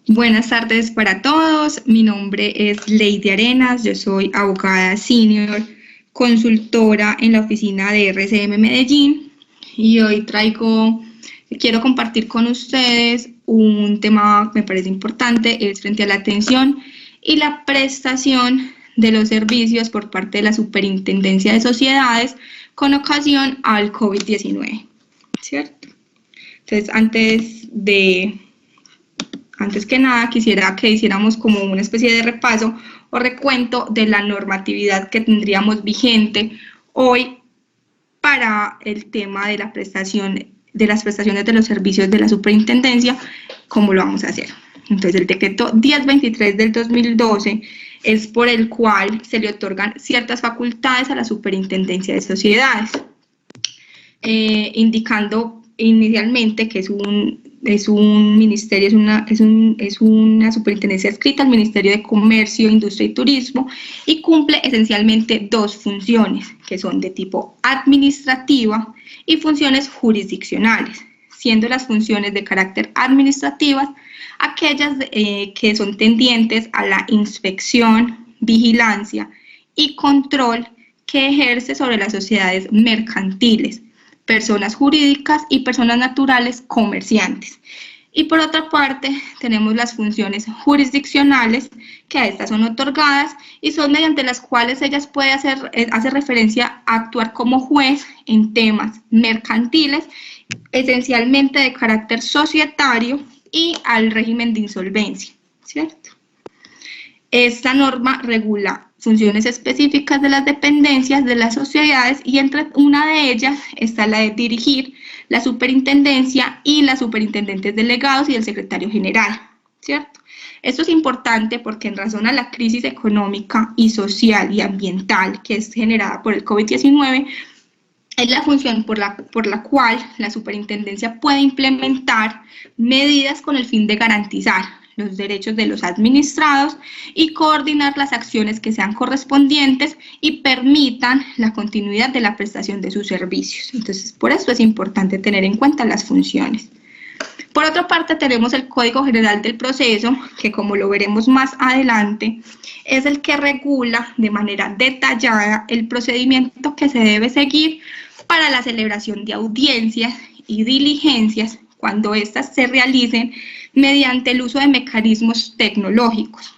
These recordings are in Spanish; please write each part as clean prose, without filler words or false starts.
Buenas tardes para todos. Mi nombre es Lady Arenas. Yo soy abogada senior, consultora en la oficina de RCM Medellín y hoy quiero compartir con ustedes un tema que me parece importante, es frente a la atención y la prestación de los servicios por parte de la Superintendencia de Sociedades con ocasión al COVID-19, ¿cierto? Entonces, antes que nada, quisiera que hiciéramos como una especie de repaso o recuento de la normatividad que tendríamos vigente hoy para el tema de las prestaciones de los servicios de la superintendencia, cómo lo vamos a hacer. Entonces, el decreto 1023 del 2012 es por el cual se le otorgan ciertas facultades a la superintendencia de sociedades, indicando inicialmente que es un ministerio, es una superintendencia adscrita al Ministerio de Comercio, Industria y Turismo y cumple esencialmente dos funciones que son de tipo administrativa y funciones jurisdiccionales, siendo las funciones de carácter administrativas aquellas que son tendientes a la inspección, vigilancia y control que ejerce sobre las sociedades mercantiles, personas jurídicas y personas naturales comerciantes. Y por otra parte, tenemos las funciones jurisdiccionales, que a estas son otorgadas y son mediante las cuales ellas pueden hacer referencia a actuar como juez en temas mercantiles, esencialmente de carácter societario y al régimen de insolvencia, ¿cierto? Esta norma regula funciones específicas de las dependencias de las sociedades y entre una de ellas está la de dirigir la superintendencia y las superintendentes delegados y el secretario general, ¿cierto? Esto es importante porque en razón a la crisis económica y social y ambiental que es generada por el COVID-19, es la función por la cual la superintendencia puede implementar medidas con el fin de garantizar los derechos de los administrados y coordinar las acciones que sean correspondientes y permitan la continuidad de la prestación de sus servicios. Entonces, por eso es importante tener en cuenta las funciones. Por otra parte, tenemos el Código General del Proceso, que como lo veremos más adelante, es el que regula de manera detallada el procedimiento que se debe seguir para la celebración de audiencias y diligencias cuando éstas se realicen mediante el uso de mecanismos tecnológicos.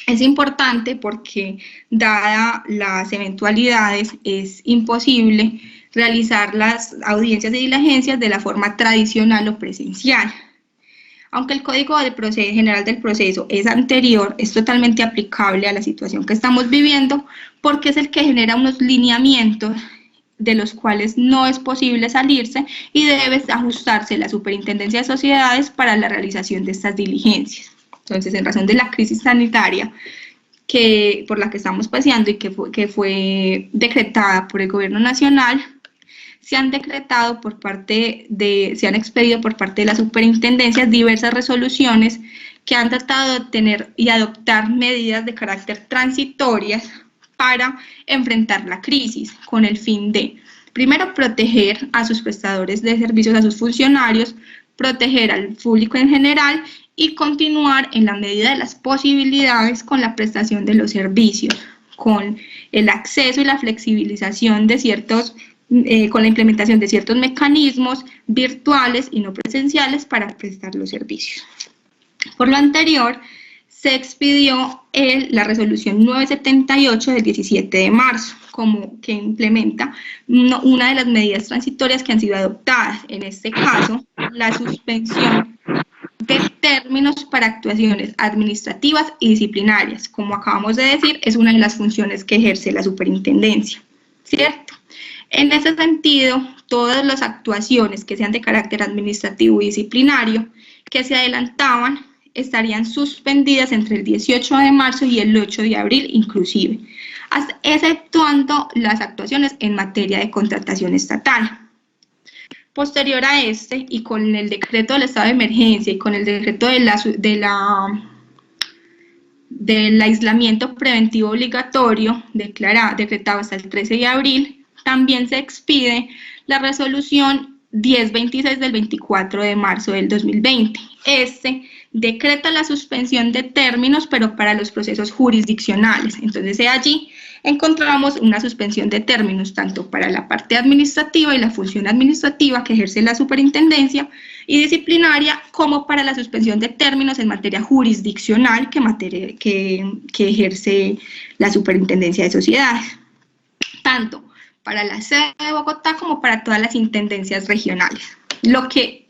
Es importante porque, dadas las eventualidades, es imposible realizar las audiencias y diligencias de la forma tradicional o presencial. Aunque el Código General del Proceso es anterior, es totalmente aplicable a la situación que estamos viviendo porque es el que genera unos lineamientos de los cuales no es posible salirse y debe ajustarse la Superintendencia de Sociedades para la realización de estas diligencias. Entonces, en razón de la crisis sanitaria por la que estamos pasando y que fue decretada por el Gobierno Nacional, se han expedido por parte de la Superintendencia diversas resoluciones que han tratado de obtener y adoptar medidas de carácter transitorias para enfrentar la crisis, con el fin de, primero, proteger a sus prestadores de servicios, a sus funcionarios, proteger al público en general y continuar en la medida de las posibilidades con la prestación de los servicios, con el acceso y la flexibilización de con la implementación de ciertos mecanismos virtuales y no presenciales para prestar los servicios. Por lo anterior, se expidió la resolución 978 del 17 de marzo, que implementa una de las medidas transitorias que han sido adoptadas, en este caso, la suspensión de términos para actuaciones administrativas y disciplinarias. Como acabamos de decir, es una de las funciones que ejerce la superintendencia, ¿cierto? En ese sentido, todas las actuaciones que sean de carácter administrativo y disciplinario que se adelantaban estarían suspendidas entre el 18 de marzo y el 8 de abril inclusive, exceptuando las actuaciones en materia de contratación estatal. Posterior a y con el decreto del estado de emergencia y con el decreto del aislamiento preventivo obligatorio decretado hasta el 13 de abril, también se expide la resolución 1026 del 24 de marzo del 2020. decreta la suspensión de términos, pero para los procesos jurisdiccionales. Entonces, allí encontramos una suspensión de términos tanto para la parte administrativa y la función administrativa que ejerce la superintendencia y disciplinaria, como para la suspensión de términos en materia jurisdiccional que ejerce la superintendencia de sociedades, tanto para la sede de Bogotá como para todas las intendencias regionales.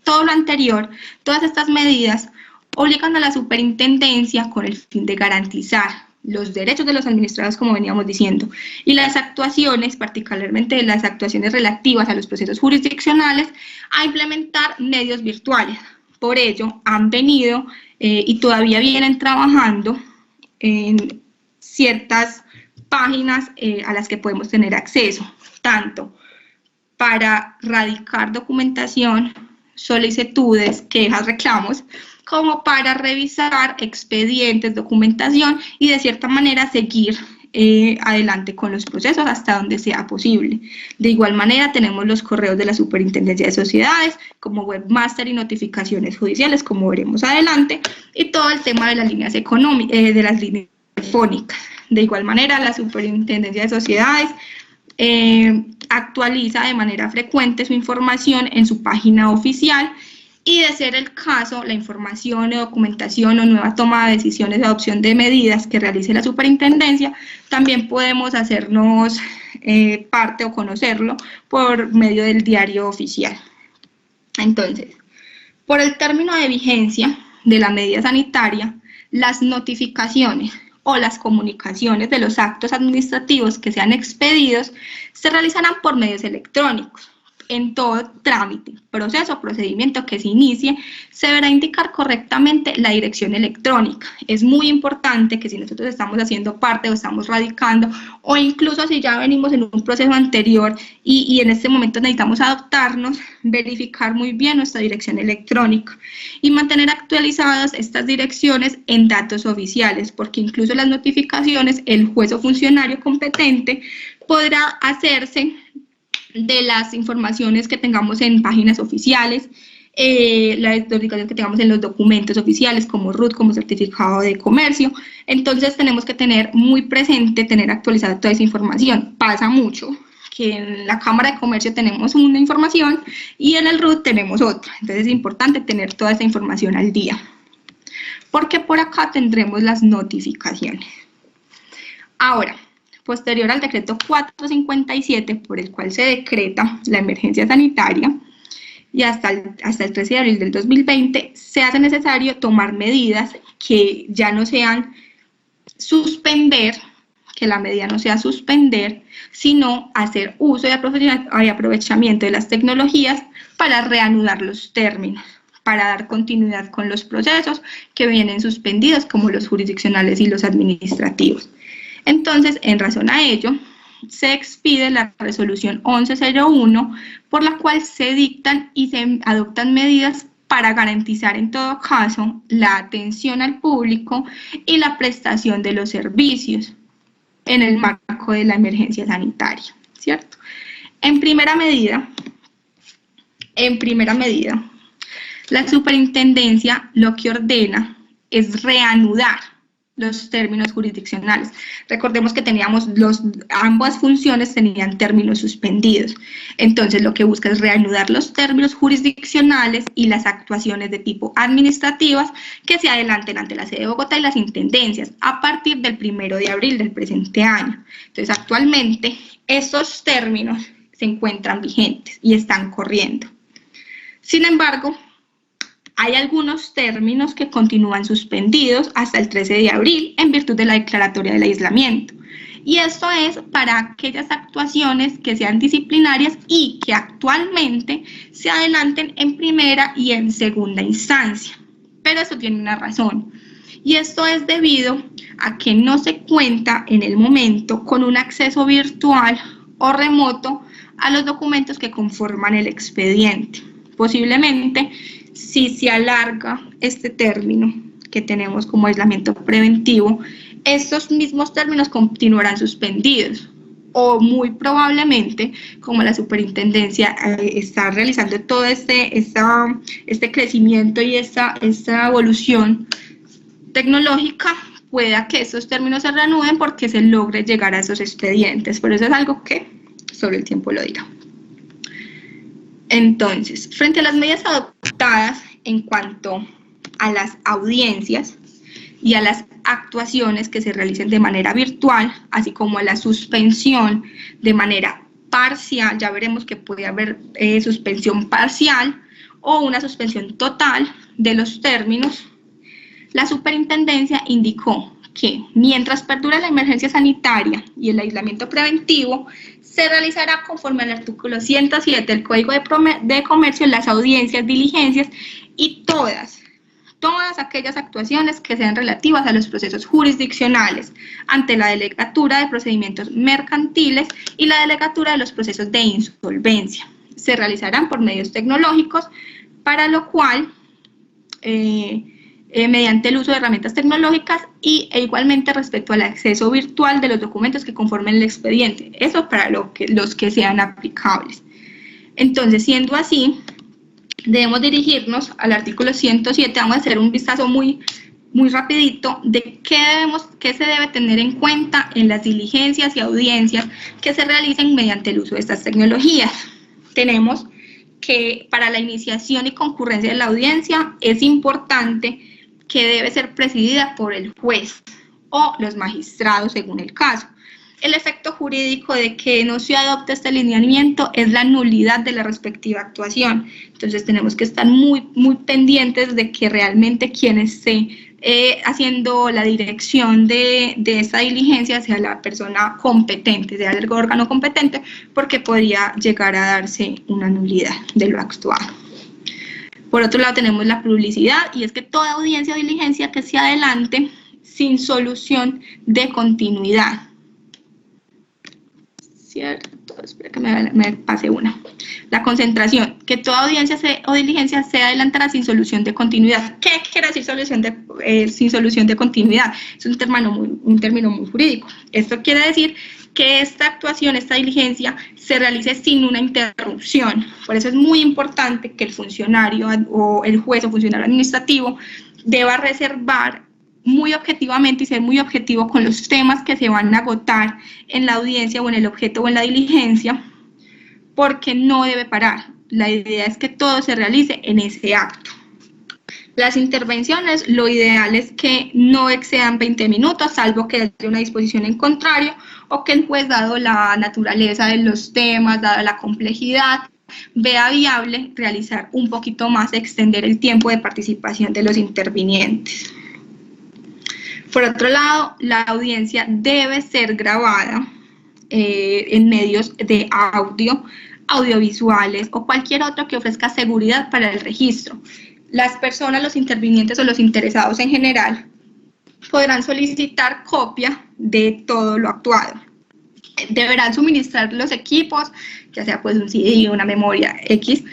Todo lo anterior, todas estas medidas obligan a la superintendencia con el fin de garantizar los derechos de los administrados, como veníamos diciendo, y las actuaciones, particularmente las actuaciones relativas a los procesos jurisdiccionales, a implementar medios virtuales. Por ello, han venido y todavía vienen trabajando en ciertas páginas a las que podemos tener acceso, tanto para radicar documentación, solicitudes, quejas, reclamos, como para revisar expedientes, documentación y de cierta manera seguir adelante con los procesos hasta donde sea posible. De igual manera tenemos los correos de la Superintendencia de Sociedades como webmaster y notificaciones judiciales, como veremos adelante, y todo el tema de las líneas de las líneas telefónicas. De igual manera la Superintendencia de Sociedades actualiza de manera frecuente su información en su página oficial, y de ser el caso, la información o documentación o nueva toma de decisiones de adopción de medidas que realice la superintendencia, también podemos hacernos parte o conocerlo por medio del diario oficial. Entonces, por el término de vigencia de la medida sanitaria, las notificaciones o las comunicaciones de los actos administrativos que sean expedidos se realizarán por medios electrónicos. En todo trámite, proceso o procedimiento que se inicie, se deberá indicar correctamente la dirección electrónica. Es muy importante que si nosotros estamos haciendo parte o estamos radicando, o incluso si ya venimos en un proceso anterior y en este momento necesitamos adaptarnos, verificar muy bien nuestra dirección electrónica y mantener actualizadas estas direcciones en datos oficiales, porque incluso las notificaciones, el juez o funcionario competente podrá hacerse de las informaciones que tengamos en páginas oficiales, la notificación que tengamos en los documentos oficiales como RUT, como certificado de comercio. Entonces tenemos que tener muy presente, tener actualizada toda esa información. Pasa mucho que en la Cámara de Comercio tenemos una información y en el RUT tenemos otra. Entonces es importante tener toda esa información al día, porque por acá tendremos las notificaciones. Ahora, posterior al decreto 457, por el cual se decreta la emergencia sanitaria, y hasta el 13 de abril del 2020, se hace necesario tomar medidas que ya no sean suspender, que la medida no sea suspender, sino hacer uso y aprovechamiento de las tecnologías para reanudar los términos, para dar continuidad con los procesos que vienen suspendidos, como los jurisdiccionales y los administrativos. Entonces, en razón a ello, se expide la resolución 1101, por la cual se dictan y se adoptan medidas para garantizar en todo caso la atención al público y la prestación de los servicios en el marco de la emergencia sanitaria, ¿cierto? En primera medida, la superintendencia lo que ordena es reanudar los términos jurisdiccionales. Recordemos que ambas funciones tenían términos suspendidos. Entonces, lo que busca es reanudar los términos jurisdiccionales y las actuaciones de tipo administrativas que se adelanten ante la sede de Bogotá y las intendencias a partir del 1 de abril del presente año. Entonces, actualmente, estos términos se encuentran vigentes y están corriendo. Sin embargo, hay algunos términos que continúan suspendidos hasta el 13 de abril en virtud de la declaratoria del aislamiento. Y esto es para aquellas actuaciones que sean disciplinarias y que actualmente se adelanten en primera y en segunda instancia. Pero eso tiene una razón. Y esto es debido a que no se cuenta en el momento con un acceso virtual o remoto a los documentos que conforman el expediente. Posiblemente, si se alarga este término que tenemos como aislamiento preventivo, estos mismos términos continuarán suspendidos o muy probablemente, como la superintendencia está realizando todo este crecimiento y esta evolución tecnológica, pueda que estos términos se reanuden porque se logre llegar a esos expedientes. Pero eso es algo que sobre el tiempo lo dirá. Entonces, frente a las medidas adoptadas en cuanto a las audiencias y a las actuaciones que se realicen de manera virtual, así como a la suspensión de manera parcial, ya veremos que puede haber suspensión parcial o una suspensión total de los términos, la superintendencia indicó que mientras perdure la emergencia sanitaria y el aislamiento preventivo, se realizará conforme al artículo 107 del Código de Comercio las audiencias, diligencias y todas aquellas actuaciones que sean relativas a los procesos jurisdiccionales ante la Delegatura de Procedimientos Mercantiles y la Delegatura de los Procesos de Insolvencia. Se realizarán por medios tecnológicos, para lo cual mediante el uso de herramientas tecnológicas e igualmente respecto al acceso virtual de los documentos que conformen el expediente. Eso para los que sean aplicables. Entonces, siendo así, debemos dirigirnos al artículo 107. Vamos a hacer un vistazo muy rapidito de qué se debe tener en cuenta en las diligencias y audiencias que se realicen mediante el uso de estas tecnologías. Tenemos que para la iniciación y concurrencia de la audiencia es importante que debe ser presidida por el juez o los magistrados según el caso. El efecto jurídico de que no se adopte este lineamiento es la nulidad de la respectiva actuación. Entonces tenemos que estar muy pendientes de que realmente quien esté haciendo la dirección de esta diligencia sea la persona competente, sea el órgano competente, porque podría llegar a darse una nulidad de lo actuado. Por otro lado tenemos la publicidad, y es que toda audiencia o diligencia que se adelante sin solución de continuidad. ¿Cierto? Espera que me pase una. La concentración, que toda audiencia o diligencia se adelantará sin solución de continuidad. ¿Qué quiere decir sin solución de continuidad? Es un término muy jurídico. Esto quiere decir que esta actuación, esta diligencia, se realice sin una interrupción. Por eso es muy importante que el funcionario o el juez o funcionario administrativo deba reservar muy objetivamente y ser muy objetivo con los temas que se van a agotar en la audiencia o en el objeto o en la diligencia, porque no debe parar. La idea es que todo se realice en ese acto. Las intervenciones, lo ideal es que no excedan 20 minutos, salvo que haya una disposición en contrario o que el juez, dado la naturaleza de los temas, dada la complejidad, vea viable realizar un poquito más, extender el tiempo de participación de los intervinientes. Por otro lado, la audiencia debe ser grabada en medios de audio, audiovisuales o cualquier otro que ofrezca seguridad para el registro. Las personas, los intervinientes o los interesados en general podrán solicitar copia de todo lo actuado. Deberán suministrar los equipos, ya sea pues un CD, una memoria X,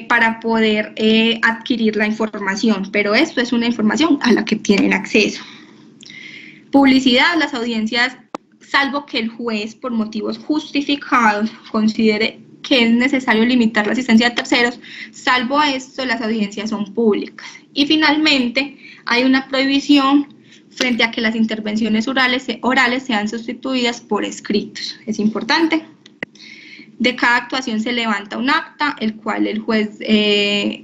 para poder adquirir la información, pero esto es una información a la que tienen acceso. Publicidad, las audiencias, salvo que el juez por motivos justificados considere que es necesario limitar la asistencia de terceros, salvo esto, las audiencias son públicas. Y finalmente, hay una prohibición frente a que las intervenciones orales sean sustituidas por escritos. Es importante. De cada actuación se levanta un acta, el cual el juez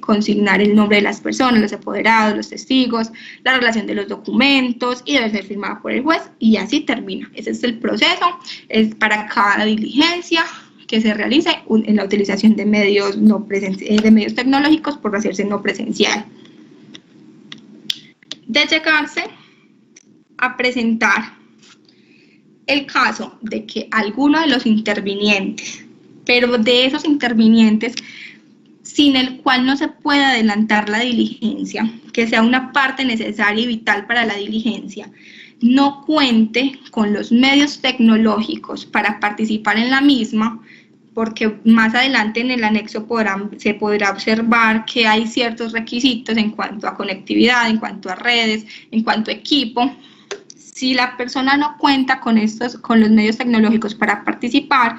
consignará el nombre de las personas, los apoderados, los testigos, la relación de los documentos y debe ser firmada por el juez y así termina. Ese es el proceso, es para cada diligencia que se realice en la utilización de medios, de medios tecnológicos por hacerse no presencial. De llegarse a presentar el caso de que alguno de los intervinientes, pero de esos intervinientes sin el cual no se puede adelantar la diligencia, que sea una parte necesaria y vital para la diligencia, no cuente con los medios tecnológicos para participar en la misma, porque más adelante en el anexo se podrá observar que hay ciertos requisitos en cuanto a conectividad, en cuanto a redes, en cuanto a equipo. Si la persona no cuenta con los medios tecnológicos para participar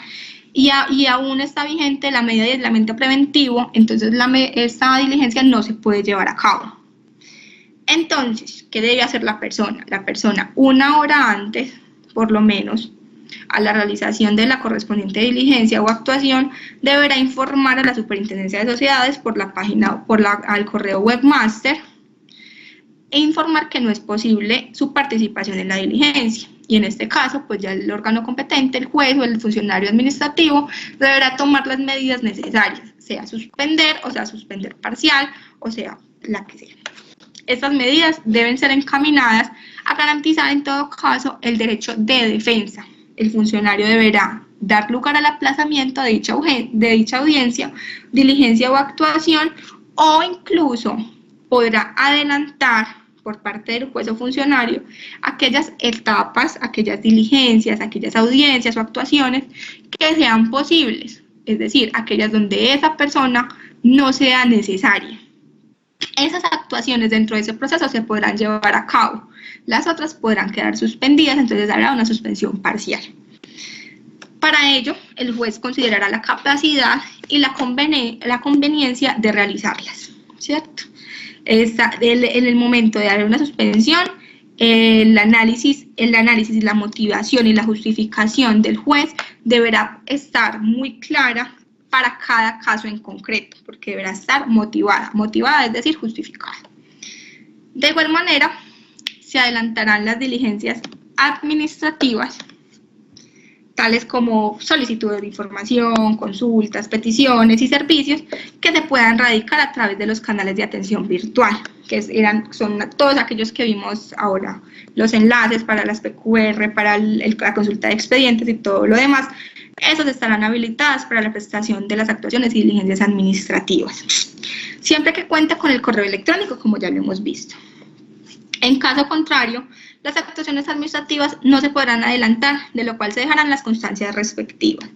y aún está vigente la medida de aislamiento preventivo, entonces esta diligencia no se puede llevar a cabo. Entonces, ¿qué debe hacer la persona? La persona 1 hora antes, por lo menos, a la realización de la correspondiente diligencia o actuación, deberá informar a la Superintendencia de Sociedades por la página, al correo webmaster, e informar que no es posible su participación en la diligencia. Y en este caso, pues ya el órgano competente, el juez o el funcionario administrativo, deberá tomar las medidas necesarias, sea suspender, o sea suspender parcial, o sea la que sea. Estas medidas deben ser encaminadas a garantizar en todo caso el derecho de defensa. El funcionario deberá dar lugar al aplazamiento de dicha audiencia, diligencia o actuación, o incluso podrá adelantar por parte del juez o funcionario aquellas etapas, aquellas diligencias, aquellas audiencias o actuaciones que sean posibles, es decir, aquellas donde esa persona no sea necesaria. Esas actuaciones dentro de ese proceso se podrán llevar a cabo, las otras podrán quedar suspendidas, entonces habrá una suspensión parcial. Para ello, el juez considerará la capacidad y la conveniencia de realizarlas, ¿cierto? En el momento de dar una suspensión, el análisis, la motivación y la justificación del juez deberá estar muy clara para cada caso en concreto, porque deberá estar motivada es decir, justificada. De igual manera, se adelantarán las diligencias administrativas, tales como solicitudes de información, consultas, peticiones y servicios que se puedan radicar a través de los canales de atención virtual, que son todos aquellos que vimos ahora, los enlaces para las PQR, para la consulta de expedientes y todo lo demás. Esos estarán habilitados para la prestación de las actuaciones y diligencias administrativas, siempre que cuente con el correo electrónico, como ya lo hemos visto. En caso contrario, las actuaciones administrativas no se podrán adelantar, de lo cual se dejarán las constancias respectivas.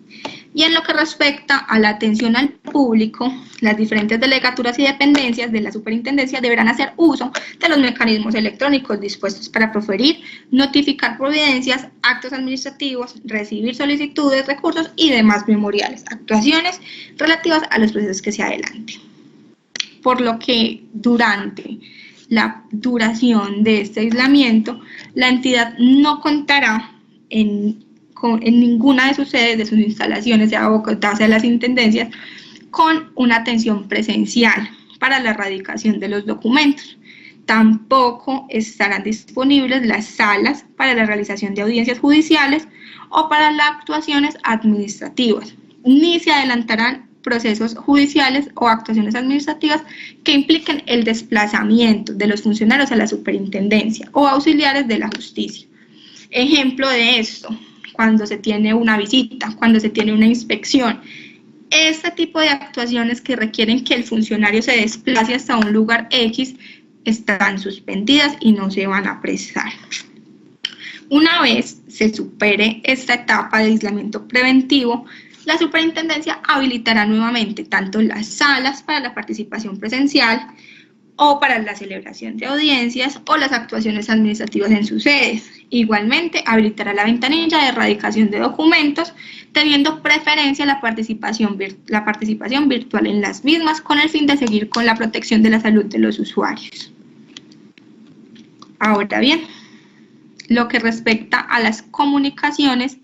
Y en lo que respecta a la atención al público, las diferentes delegaturas y dependencias de la superintendencia deberán hacer uso de los mecanismos electrónicos dispuestos para proferir, notificar providencias, actos administrativos, recibir solicitudes, recursos y demás memoriales, actuaciones relativas a los procesos que se adelanten. Por lo que durante la duración de este aislamiento, la entidad no contará en ninguna de sus sedes, de sus instalaciones, sea Bogotá, sea las intendencias, con una atención presencial para la erradicación de los documentos. Tampoco estarán disponibles las salas para la realización de audiencias judiciales o para las actuaciones administrativas, ni se adelantarán procesos judiciales o actuaciones administrativas que impliquen el desplazamiento de los funcionarios a la superintendencia o auxiliares de la justicia. Ejemplo de esto, cuando se tiene una visita, cuando se tiene una inspección, este tipo de actuaciones que requieren que el funcionario se desplace hasta un lugar X están suspendidas y no se van a prestar. Una vez se supere esta etapa de aislamiento preventivo, la superintendencia habilitará nuevamente tanto las salas para la participación presencial o para la celebración de audiencias o las actuaciones administrativas en sus sedes. Igualmente, habilitará la ventanilla de erradicación de documentos, teniendo preferencia la participación virtual en las mismas con el fin de seguir con la protección de la salud de los usuarios. Ahora bien, lo que respecta a las comunicaciones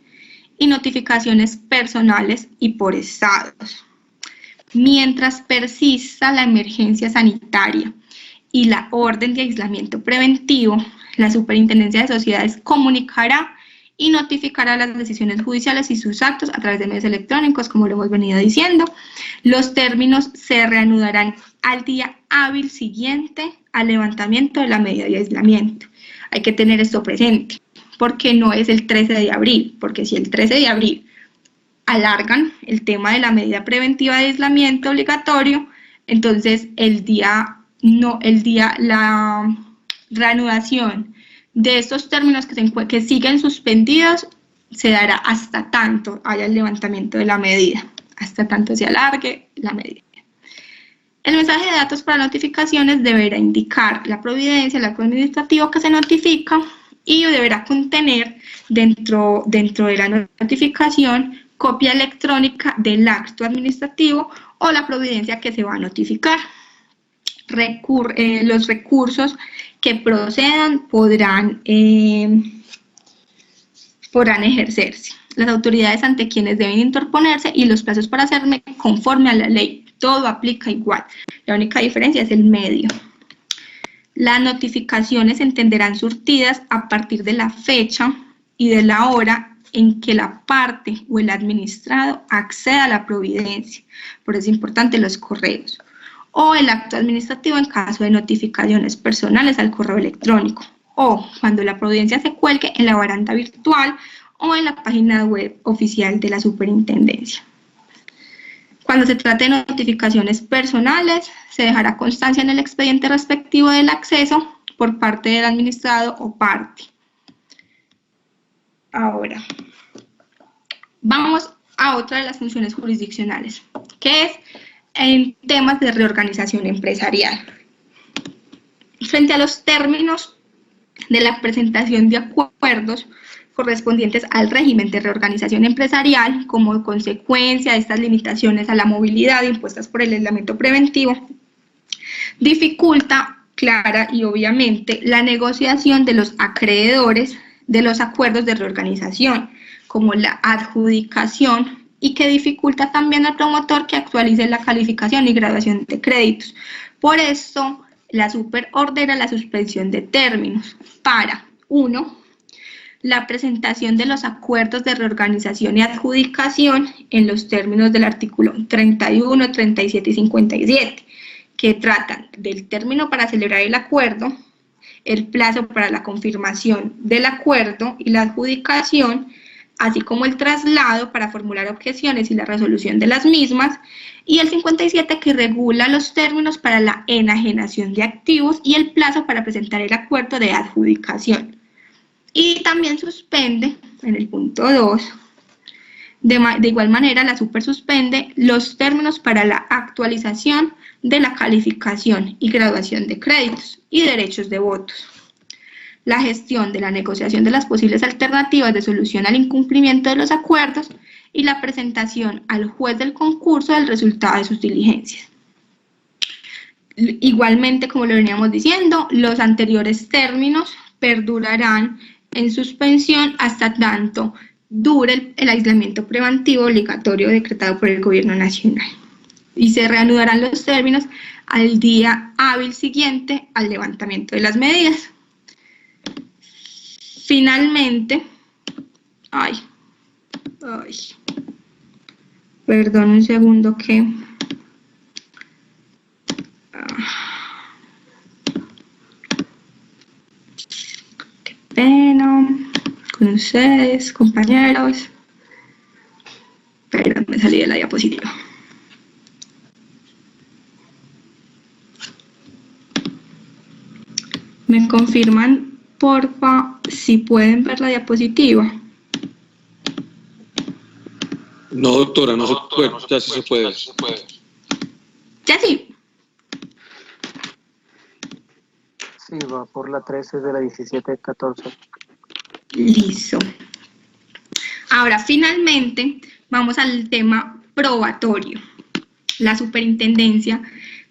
y notificaciones personales y por estados. Mientras persista la emergencia sanitaria y la orden de aislamiento preventivo, la Superintendencia de Sociedades comunicará y notificará las decisiones judiciales y sus actos a través de medios electrónicos, como lo hemos venido diciendo. Los términos se reanudarán al día hábil siguiente al levantamiento de la medida de aislamiento. Hay que tener esto presente, porque no es el 13 de abril, porque si el 13 de abril alargan el tema de la medida preventiva de aislamiento obligatorio, entonces la reanudación de estos términos que siguen suspendidos se dará hasta tanto haya el levantamiento de la medida, hasta tanto se alargue la medida. El mensaje de datos para notificaciones deberá indicar la providencia, el acto administrativo que se notifica y deberá contener dentro de la notificación copia electrónica del acto administrativo o la providencia que se va a notificar. Los recursos que procedan podrán ejercerse. Las autoridades ante quienes deben interponerse y los plazos para hacerme conforme a la ley. Todo aplica igual. La única diferencia es el medio. Las notificaciones se entenderán surtidas a partir de la fecha y de la hora en que la parte o el administrado acceda a la providencia. Por eso es importante los correos. O el acto administrativo en caso de notificaciones personales al correo electrónico. O cuando la providencia se cuelgue en la baranda virtual o en la página web oficial de la superintendencia. Cuando se trate de notificaciones personales, se dejará constancia en el expediente respectivo del acceso por parte del administrado o parte. Ahora, vamos a otra de las funciones jurisdiccionales, que es en temas de reorganización empresarial. Frente a los términos de la presentación de acuerdos correspondientes al régimen de reorganización empresarial, como consecuencia de estas limitaciones a la movilidad impuestas por el aislamiento preventivo, dificulta clara y obviamente la negociación de los acreedores de los acuerdos de reorganización, como la adjudicación, y que dificulta también al promotor que actualice la calificación y graduación de créditos. Por eso, la Super ordena la suspensión de términos para 1. La presentación de los acuerdos de reorganización y adjudicación en los términos del artículo 31, 37 y 57, que tratan del término para celebrar el acuerdo, el plazo para la confirmación del acuerdo y la adjudicación, así como el traslado para formular objeciones y la resolución de las mismas, y el 57 que regula los términos para la enajenación de activos y el plazo para presentar el acuerdo de adjudicación. Y también suspende, en el punto 2, de igual manera la Super suspende los términos para la actualización de la calificación y graduación de créditos y derechos de votos. La gestión de la negociación de las posibles alternativas de solución al incumplimiento de los acuerdos y la presentación al juez del concurso del resultado de sus diligencias. Igualmente, como lo veníamos diciendo, los anteriores términos perdurarán en suspensión hasta tanto dure el aislamiento preventivo obligatorio decretado por el Gobierno Nacional. Y se reanudarán los términos al día hábil siguiente al levantamiento de las medidas. Finalmente, perdón un segundo que... qué pena con ustedes, compañeros, pero me salí de la diapositiva. ¿Me confirman, porfa, si pueden ver la diapositiva? No, doctora, no se puede, ya sí se puede. ¿Ya sí? Sí, va por la 13 de la 17-14. Listo. Ahora, finalmente, vamos al tema probatorio. La superintendencia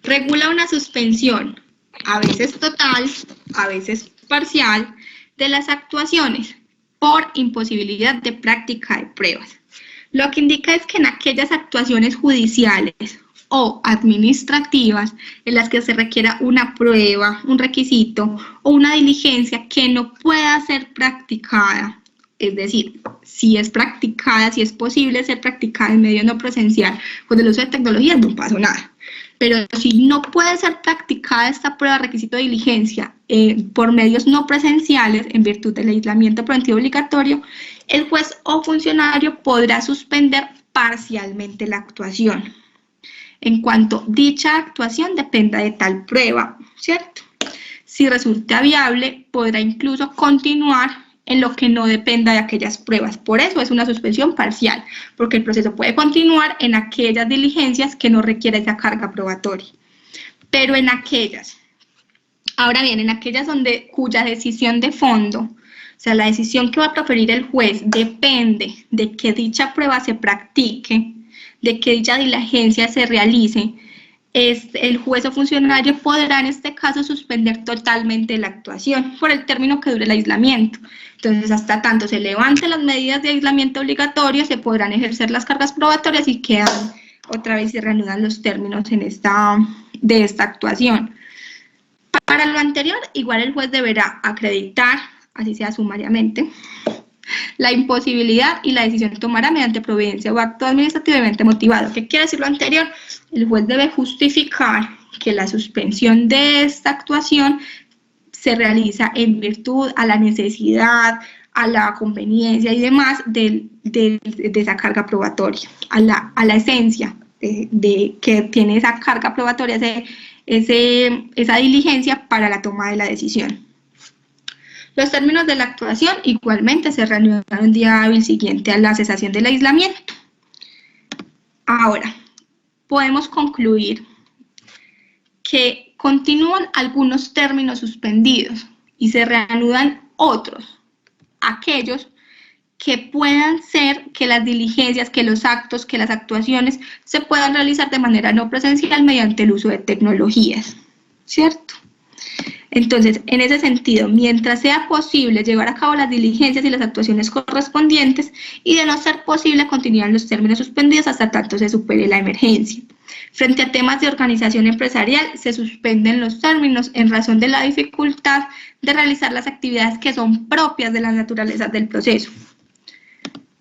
regula una suspensión, a veces total, a veces parcial, de las actuaciones por imposibilidad de práctica de pruebas. Lo que indica es que en aquellas actuaciones judiciales o administrativas en las que se requiera una prueba, un requisito o una diligencia que no pueda ser practicada, es decir, si es practicada, si es posible ser practicada en medio no presencial, con el uso de tecnologías no pasa nada. Pero si no puede ser practicada esta prueba, requisito de diligencia, por medios no presenciales, en virtud del aislamiento preventivo obligatorio, el juez o funcionario podrá suspender parcialmente la actuación, en cuanto dicha actuación dependa de tal prueba, ¿cierto? Si resulta viable, podrá incluso continuar en lo que no dependa de aquellas pruebas. Por eso es una suspensión parcial, porque el proceso puede continuar en aquellas diligencias que no requiera esa carga probatoria. Pero en aquellas, ahora bien, en aquellas cuya decisión de fondo sea, la decisión que va a proferir el juez depende de que dicha prueba se practique, de que dicha diligencia se realice, el juez o funcionario podrá en este caso suspender totalmente la actuación por el término que dure el aislamiento. Entonces, hasta tanto se levanten las medidas de aislamiento obligatorio, se podrán ejercer las cargas probatorias y quedan otra vez se reanudan los términos de esta actuación. Para lo anterior, igual el juez deberá acreditar, así sea sumariamente, la imposibilidad y la decisión tomará mediante providencia o acto administrativamente motivado. ¿Qué quiere decir lo anterior? El juez debe justificar que la suspensión de esta actuación se realiza en virtud a la necesidad, a la conveniencia y demás de esa carga probatoria, a la esencia de que tiene esa carga probatoria, esa diligencia para la toma de la decisión. Los términos de la actuación igualmente se reanudan un día hábil siguiente a la cesación del aislamiento. Ahora, podemos concluir que continúan algunos términos suspendidos y se reanudan otros, aquellos que puedan ser que las diligencias, que los actos, que las actuaciones se puedan realizar de manera no presencial mediante el uso de tecnologías, ¿cierto? Entonces, en ese sentido, mientras sea posible llevar a cabo las diligencias y las actuaciones correspondientes, y de no ser posible, continúan los términos suspendidos hasta tanto se supere la emergencia. Frente a temas de organización empresarial, se suspenden los términos en razón de la dificultad de realizar las actividades que son propias de las naturalezas del proceso.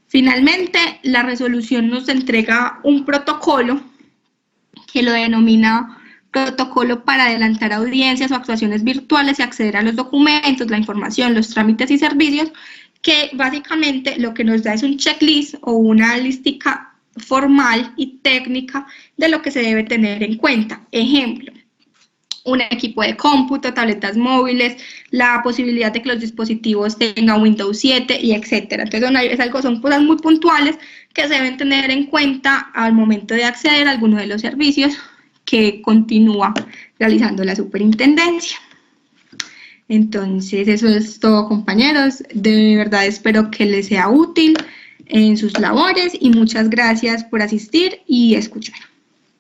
Finalmente, la resolución nos entrega un protocolo que lo denomina protocolo para adelantar audiencias o actuaciones virtuales y acceder a los documentos, la información, los trámites y servicios, que básicamente lo que nos da es un checklist o una listica formal y técnica de lo que se debe tener en cuenta. Ejemplo, un equipo de cómputo, tabletas móviles, la posibilidad de que los dispositivos tengan Windows 7 y etcétera. Entonces son cosas muy puntuales que se deben tener en cuenta al momento de acceder a alguno de los servicios que continúa realizando la superintendencia. Entonces, eso es todo, compañeros. De verdad espero que les sea útil en sus labores y muchas gracias por asistir y escuchar.